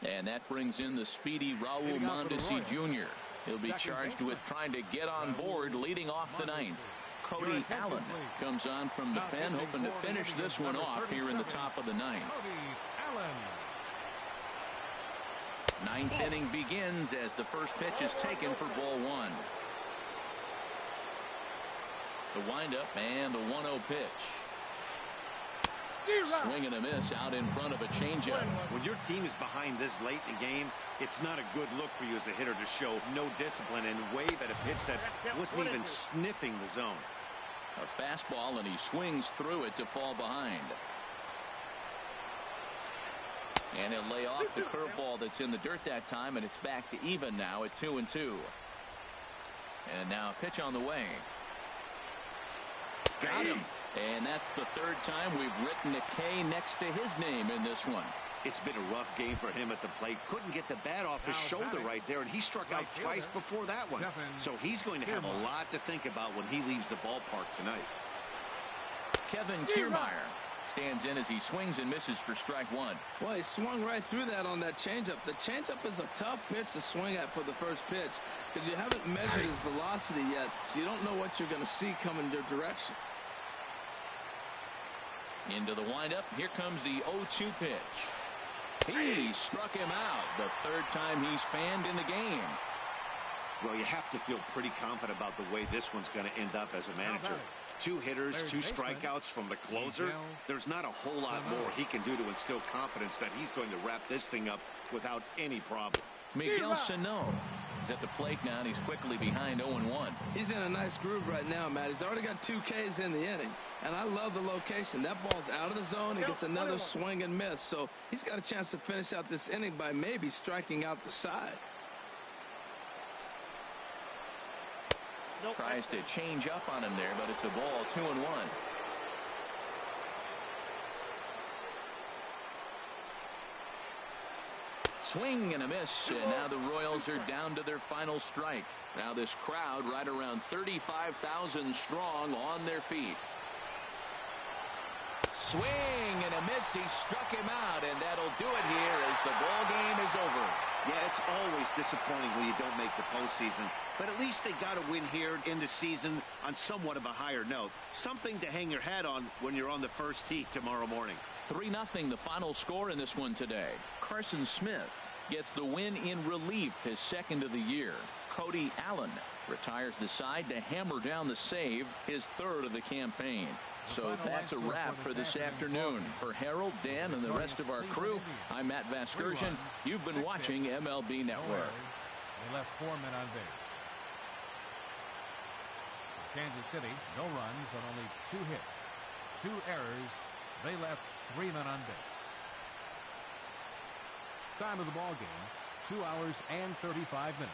And that brings in the speedy Raul Mondesi Jr. He'll be charged with trying to get on board leading off the ninth. Cody Allen comes on from the pen, hoping to finish this one off here in the top of the ninth. Ninth inning begins as the first pitch is taken for ball 1. The windup and the 1-0 pitch. Swing and a miss out in front of a changeup. When your team is behind this late in the game, it's not a good look for you as a hitter to show no discipline and wave at a pitch that wasn't even sniffing the zone. A fastball, and he swings through it to fall behind. And he'll lay off the curveball that's in the dirt that time, and it's back to even now at 2-2. And now a pitch on the way. Got him. And that's the third time we've written a K next to his name in this one. It's been a rough game for him at the plate. Couldn't get the bat off his shoulder right there, and he struck out twice before that one. So he's going to have a lot to think about when he leaves the ballpark tonight. Kevin Kiermaier stands in as he swings and misses for strike 1. Well, he swung right through that on that changeup. The changeup is a tough pitch to swing at for the first pitch because you haven't measured his velocity yet. So you don't know what you're going to see coming your direction. Into the windup. Here comes the 0-2 pitch. He struck him out the third time he's fanned in the game. Well, you have to feel pretty confident about the way this one's going to end up as a manager. 2 hitters, 2 strikeouts from the closer. There's not a whole lot more he can do to instill confidence that he's going to wrap this thing up without any problem. Miguel Sano is at the plate now, and he's quickly behind 0-1. He's in a nice groove right now, Matt. He's already got 2 Ks in the inning, and I love the location. That ball's out of the zone. He gets another swing and miss, so he's got a chance to finish out this inning by maybe striking out the side. Tries to change up on him there, but it's a ball. 2-1. Swing and a miss, and now the Royals are down to their final strike. Now this crowd right around 35,000 strong on their feet. Swing and a miss. He struck him out, and that'll do it here as the ball game is over. Yeah, it's always disappointing when you don't make the postseason, but at least they got a win here in the season on somewhat of a higher note. Something to hang your hat on when you're on the first tee tomorrow morning. 3-0 the final score in this one today. Carson Smith gets the win in relief, his second of the year. Cody Allen retires the side to hammer down the save, his third of the campaign. So that's a wrap for this afternoon. For Harold, Dan, and the rest of our crew, I'm Matt Vasgersian. You've been watching MLB Network. They left 4 men on base. Kansas City, no runs on only 2 hits. 2 errors. They left 3 men on base. Time of the ball game, 2 hours and 35 minutes.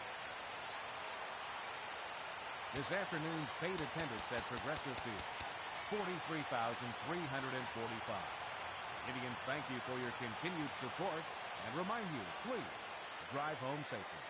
This afternoon's paid attendance at Progressive Field, 43,345. Indians thank you for your continued support and remind you, please drive home safely.